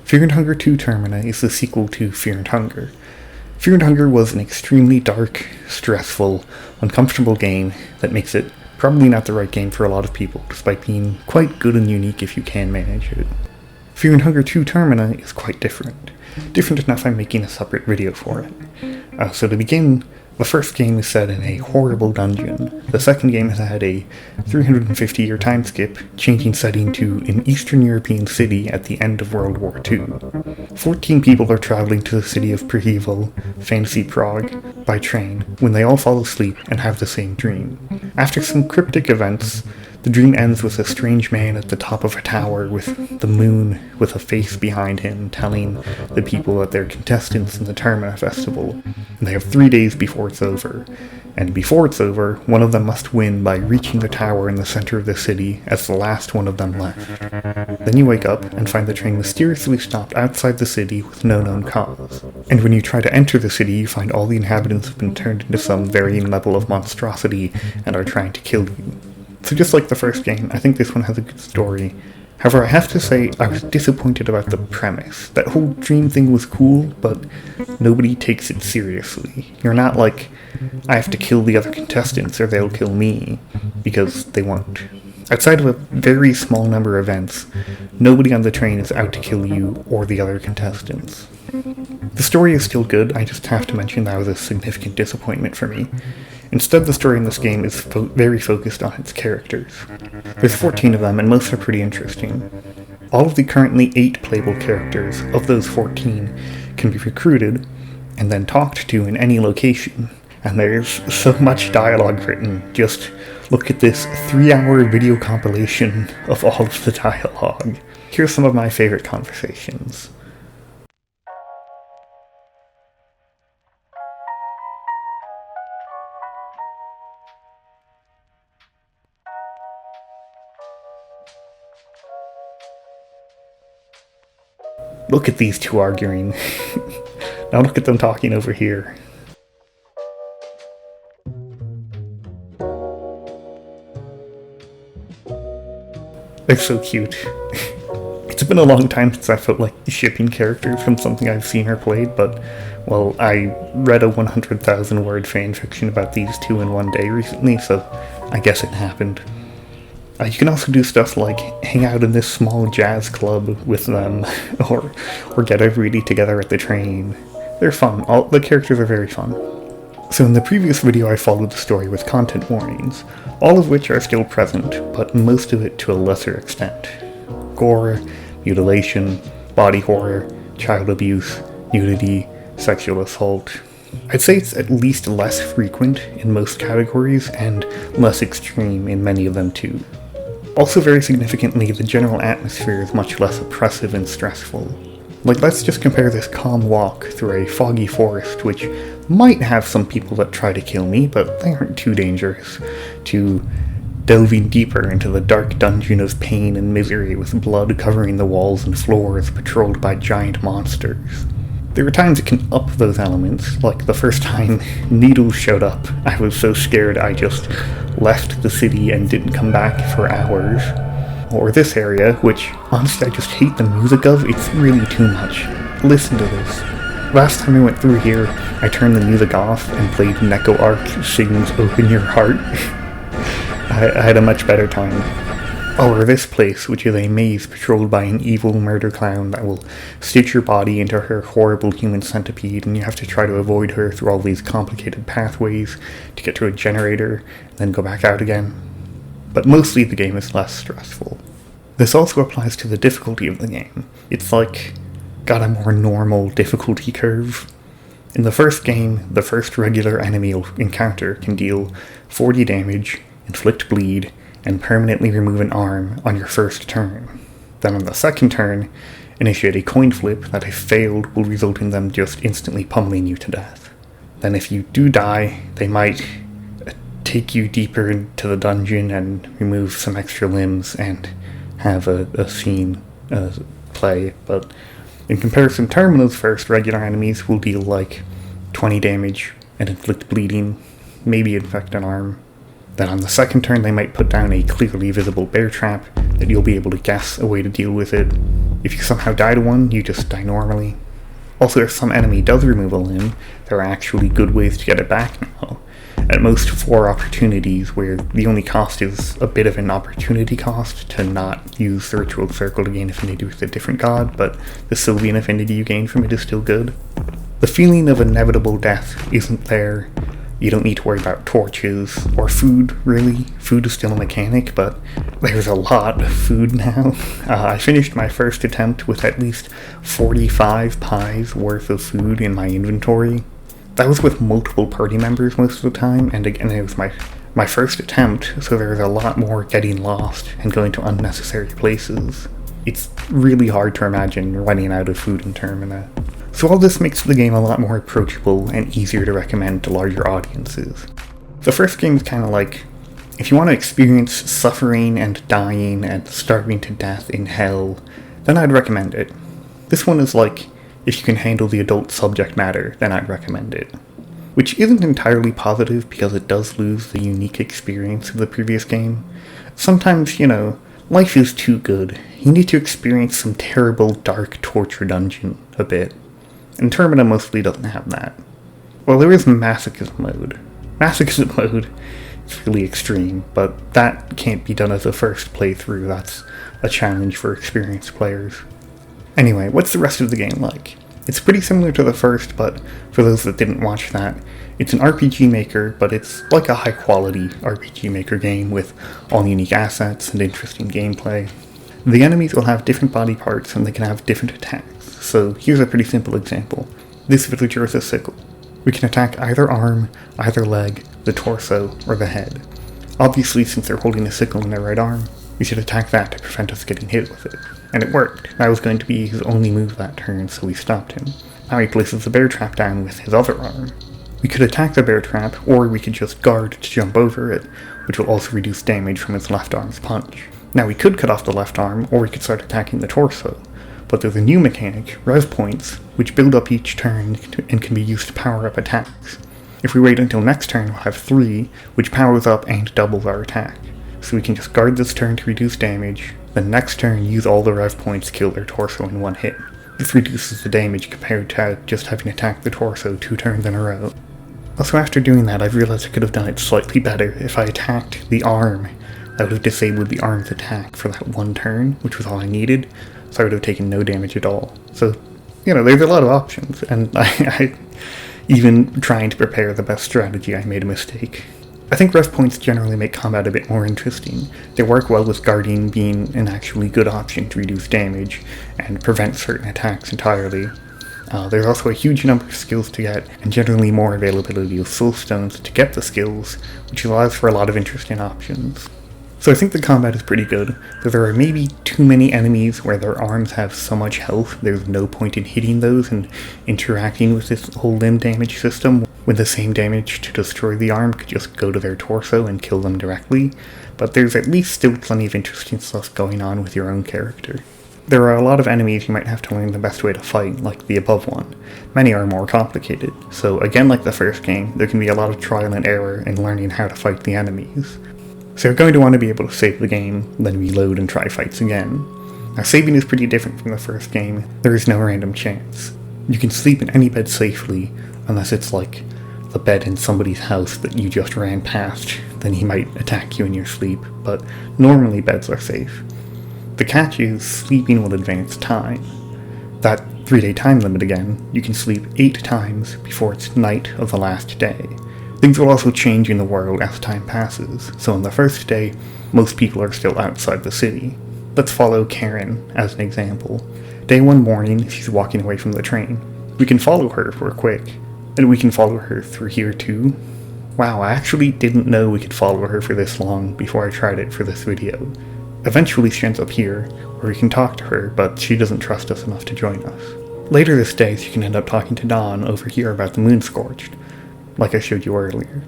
Fear and Hunger 2 Termina is the sequel to Fear and Hunger. Fear and Hunger was an extremely dark, stressful, uncomfortable game that makes it probably not the right game for a lot of people, despite being quite good and unique if you can manage it. Fear and Hunger 2 Termina is quite different. Different enough I'm making a separate video for it. So to begin, the first game is set in a horrible dungeon. The second game has had a 350-year time skip, changing setting to an Eastern European city at the end of World War II. 14 people are traveling to the city of Prhevel, fantasy Prague, by train, when they all fall asleep and have the same dream. After some cryptic events, the dream ends with a strange man at the top of a tower with the moon with a face behind him telling the people that they're contestants in the Termina festival, and they have 3 days before it's over. And before it's over, one of them must win by reaching the tower in the center of the city as the last one of them left. Then you wake up and find the train mysteriously stopped outside the city with no known cause. And when you try to enter the city, you find all the inhabitants have been turned into some varying level of monstrosity and are trying to kill you. So just like the first game, I think this one has a good story. However, I have to say, I was disappointed about the premise. That whole dream thing was cool, but nobody takes it seriously. You're not like, I have to kill the other contestants or they'll kill me, because they won't. Outside of a very small number of events, nobody on the train is out to kill you or the other contestants. The story is still good, I just have to mention that was a significant disappointment for me. Instead, the story in this game is very focused on its characters. There's 14 of them, and most are pretty interesting. All of the currently 8 playable characters of those 14 can be recruited and then talked to in any location. And there's so much dialogue written. Just look at this 3-hour video compilation of all of the dialogue. Here's some of my favorite conversations. Look at these two arguing. Now look at them talking over here. They're so cute. It's been a long time since I felt like shipping characters from something I've seen or played, but, well, I read a 100,000 word fanfiction about these two in one day recently, so I guess it happened. You can also do stuff like hang out in this small jazz club with them, or get everybody together at the train. They're fun. All the characters are very fun. So in the previous video I followed the story with content warnings, all of which are still present, but most of it to a lesser extent. Gore, mutilation, body horror, child abuse, nudity, sexual assault. I'd say it's at least less frequent in most categories, and less extreme in many of them too. Also very significantly, the general atmosphere is much less oppressive and stressful. Like, let's just compare this calm walk through a foggy forest, which might have some people that try to kill me, but they aren't too dangerous, to delving deeper into the dark dungeon of pain and misery with blood covering the walls and floors patrolled by giant monsters. There are times it can up those elements, like the first time Needles showed up. I was so scared I just left the city and didn't come back for hours. Or this area, which honestly I just hate the music of, it's really too much. Listen to this. Last time I went through here, I turned the music off and played Neko Arc sings Open Your Heart. I had a much better time. Or this place, which is a maze patrolled by an evil murder clown that will stitch your body into her horrible human centipede, and you have to try to avoid her through all these complicated pathways to get to a generator, and then go back out again. But mostly the game is less stressful. This also applies to the difficulty of the game. It's like got a more normal difficulty curve. In the first game, the first regular enemy you'll encounter can deal 40 damage, inflict bleed, and permanently remove an arm on your first turn. Then on the second turn, initiate a coin flip that if failed will result in them just instantly pummeling you to death. Then if you do die, they might take you deeper into the dungeon and remove some extra limbs and have a scene play, but in comparison, Termina's first regular enemies will deal like 20 damage and inflict bleeding, maybe infect an arm. Then on the second turn they might put down a clearly visible bear trap that you'll be able to guess a way to deal with it. If you somehow die to one, you just die normally. Also, if some enemy does remove a limb, there are actually good ways to get it back now. At most 4 opportunities, where the only cost is a bit of an opportunity cost to not use the Ritual Circle to gain affinity with a different god, but the Sylvian affinity you gain from it is still good. The feeling of inevitable death isn't there. You don't need to worry about torches, or food, really. Food is still a mechanic, but there's a lot of food now. I finished my first attempt with at least 45 pies worth of food in my inventory. That was with multiple party members most of the time, and again, it was my first attempt, so there was a lot more getting lost and going to unnecessary places. It's really hard to imagine running out of food in Termina. So all this makes the game a lot more approachable and easier to recommend to larger audiences. The first game is kind of like, if you want to experience suffering and dying and starving to death in hell, then I'd recommend it. This one is like, if you can handle the adult subject matter, then I'd recommend it. Which isn't entirely positive because it does lose the unique experience of the previous game. Sometimes, life is too good. You need to experience some terrible, dark torture dungeon a bit. And Termina mostly doesn't have that. Well, there is Masochism mode. Masochism mode is really extreme, but that can't be done as a first playthrough. That's a challenge for experienced players. Anyway, what's the rest of the game like? It's pretty similar to the first, but for those that didn't watch that, it's an RPG Maker, but it's like a high-quality RPG Maker game with all unique assets and interesting gameplay. The enemies will have different body parts and they can have different attacks. So here's a pretty simple example. This villager is a sickle. We can attack either arm, either leg, the torso, or the head. Obviously, since they're holding a sickle in their right arm, we should attack that to prevent us getting hit with it. And it worked. That was going to be his only move that turn, so we stopped him. Now he places the bear trap down with his other arm. We could attack the bear trap, or we could just guard to jump over it, which will also reduce damage from his left arm's punch. Now we could cut off the left arm, or we could start attacking the torso. But there's a new mechanic, res points, which build up each turn and can be used to power up attacks. If we wait until next turn, we'll have 3, which powers up and doubles our attack. So we can just guard this turn to reduce damage, then next turn use all the rev points to kill their torso in one hit. This reduces the damage compared to just having attacked the torso 2 turns in a row. Also, after doing that, I've realized I could have done it slightly better. If I attacked the arm, I would have disabled the arm's attack for that 1 turn, which was all I needed, so I would have taken no damage at all. So, there's a lot of options, and I even trying to prepare the best strategy, I made a mistake. I think rest points generally make combat a bit more interesting. They work well with guarding being an actually good option to reduce damage and prevent certain attacks entirely. There's also a huge number of skills to get, and generally more availability of soul stones to get the skills, which allows for a lot of interesting options. So I think the combat is pretty good, though there are maybe too many enemies where their arms have so much health there's no point in hitting those and interacting with this whole limb damage system, when the same damage to destroy the arm could just go to their torso and kill them directly, but there's at least still plenty of interesting stuff going on with your own character. There are a lot of enemies you might have to learn the best way to fight, like the above one. Many are more complicated, so again like the first game, there can be a lot of trial and error in learning how to fight the enemies. So you're going to want to be able to save the game, then reload and try fights again. Now saving is pretty different from the first game. There is no random chance. You can sleep in any bed safely, unless it's like the bed in somebody's house that you just ran past, then he might attack you in your sleep, but normally beds are safe. The catch is sleeping will advance time. That 3-day time limit again, you can sleep 8 times before it's night of the last day. Things will also change in the world as time passes, so on the first day, most people are still outside the city. Let's follow Karen as an example. Day 1 morning, she's walking away from the train. We can follow her if we're quick, and we can follow her through here too. Wow, I actually didn't know we could follow her for this long before I tried it for this video. Eventually she ends up here, where we can talk to her, but she doesn't trust us enough to join us. Later this day, she can end up talking to Dawn over here about the Moon Scorched, like I showed you earlier.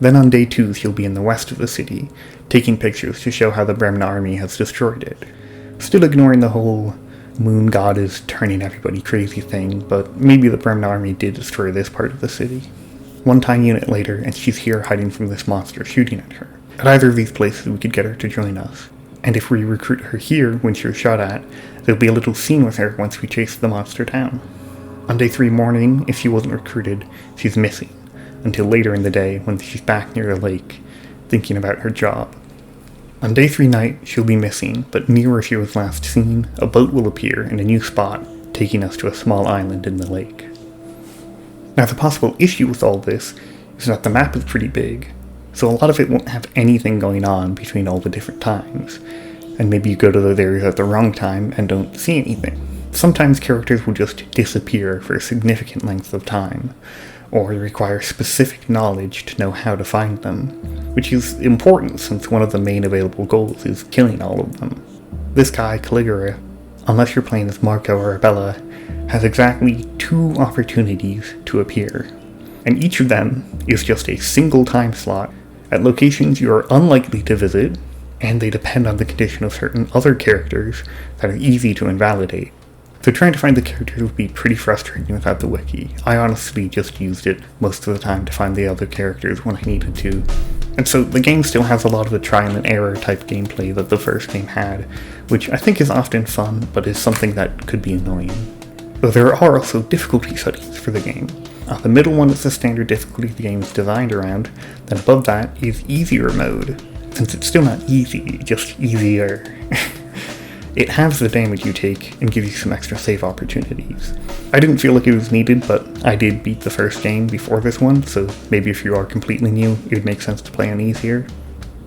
Then on day 2, she'll be in the west of the city, taking pictures to show how the Bremna army has destroyed it. Still ignoring the whole moon god is turning everybody crazy thing, but maybe the Bremna army did destroy this part of the city. 1 time unit later, and she's here hiding from this monster shooting at her. At either of these places we could get her to join us. And if we recruit her here when she's shot at, there'll be a little scene with her once we chase the monster down. On day 3 morning, if she wasn't recruited, she's missing, until later in the day when she's back near the lake, thinking about her job. On day 3 night, she'll be missing, but near where she was last seen, a boat will appear in a new spot, taking us to a small island in the lake. Now the possible issue with all this is that the map is pretty big, so a lot of it won't have anything going on between all the different times, and maybe you go to those areas at the wrong time and don't see anything. Sometimes characters will just disappear for significant lengths of time, or require specific knowledge to know how to find them, which is important since one of the main available goals is killing all of them. This guy, Caligula, unless you're playing as Marco or Bella, has exactly 2 opportunities to appear, and each of them is just a single time slot at locations you are unlikely to visit, and they depend on the condition of certain other characters that are easy to invalidate. So trying to find the characters would be pretty frustrating without the wiki. I honestly just used it most of the time to find the other characters when I needed to. And so the game still has a lot of the trial and error type gameplay that the first game had, which I think is often fun, but is something that could be annoying. Though there are also difficulty settings for the game. The middle one is the standard difficulty the game is designed around, then above that is easier mode, since it's still not easy, just easier. It halves the damage you take and gives you some extra save opportunities. I didn't feel like it was needed, but I did beat the first game before this one, so maybe if you are completely new, it would make sense to play on easier.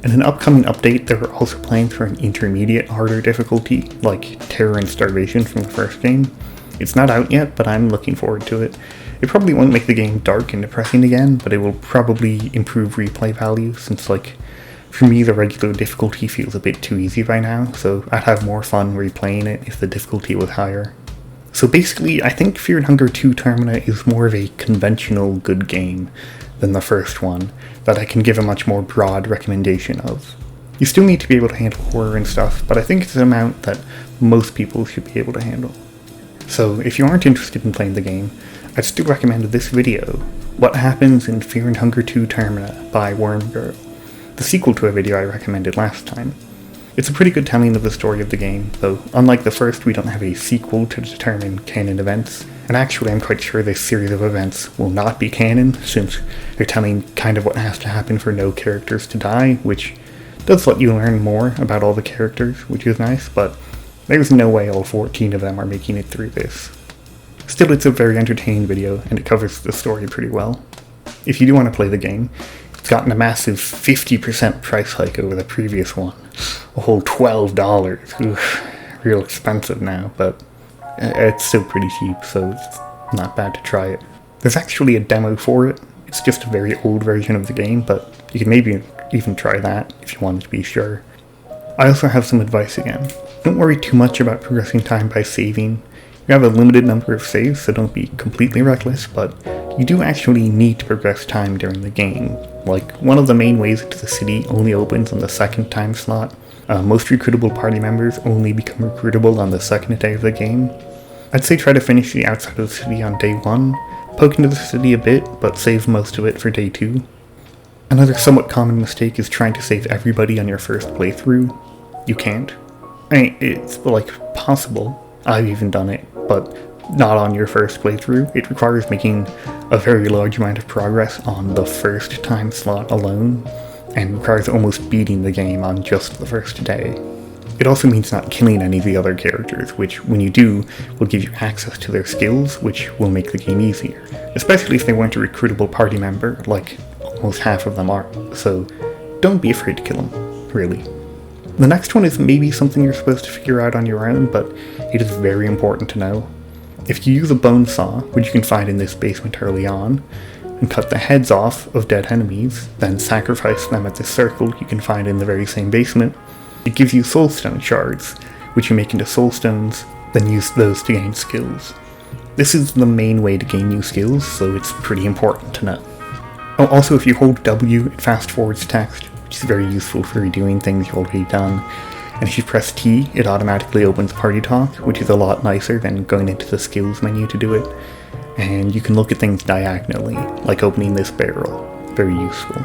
In an upcoming update, they were also planned for an intermediate harder difficulty, like Terror and Starvation from the first game. It's not out yet, but I'm looking forward to it. It probably won't make the game dark and depressing again, but it will probably improve replay value, since for me the regular difficulty feels a bit too easy by now, so I'd have more fun replaying it if the difficulty was higher. So basically, I think Fear and Hunger 2 Termina is more of a conventional good game than the first one, that I can give a much more broad recommendation of. You still need to be able to handle horror and stuff, but I think it's an amount that most people should be able to handle. So if you aren't interested in playing the game, I'd still recommend this video, What Happens in Fear and Hunger 2 Termina by Wormgirl, the sequel to a video I recommended last time. It's a pretty good telling of the story of the game, though unlike the first we don't have a sequel to determine canon events, and actually I'm quite sure this series of events will not be canon, since they're telling kind of what has to happen for no characters to die, which does let you learn more about all the characters, which is nice, but there's no way all 14 of them are making it through this. Still, it's a very entertaining video, and it covers the story pretty well. If you do want to play the game, it's gotten a massive 50% price hike over the previous one. A whole $12. Oof, real expensive now, but it's still pretty cheap, so it's not bad to try it. There's actually a demo for it. It's just a very old version of the game, but you can maybe even try that if you wanted to be sure. I also have some advice again. Don't worry too much about progressing time by saving. You have a limited number of saves, so don't be completely reckless, but you do actually need to progress time during the game. Like, one of the main ways into the city only opens on the second time slot. Most recruitable party members only become recruitable on the second day of the game. I'd say try to finish the outside of the city on day 1, poke into the city a bit, but save most of it for day 2. Another somewhat common mistake is trying to save everybody on your first playthrough. You can't. I mean, it's possible. I've even done it, but not on your first playthrough. It requires making a very large amount of progress on the first time slot alone, and requires almost beating the game on just the first day. It also means not killing any of the other characters, which, when you do, will give you access to their skills, which will make the game easier, especially if they weren't a recruitable party member, like almost half of them are, so don't be afraid to kill them, really. The next one is maybe something you're supposed to figure out on your own, but it is very important to know. If you use a bone saw, which you can find in this basement early on, and cut the heads off of dead enemies, then sacrifice them at this circle you can find in the very same basement, it gives you soulstone shards, which you make into soulstones, then use those to gain skills. This is the main way to gain new skills, so it's pretty important to know. Oh, also, if you hold W, it fast forwards text, which is very useful for redoing things you've already done. And if you press T, it automatically opens Party Talk, which is a lot nicer than going into the skills menu to do it. And you can look at things diagonally, like opening this barrel. Very useful.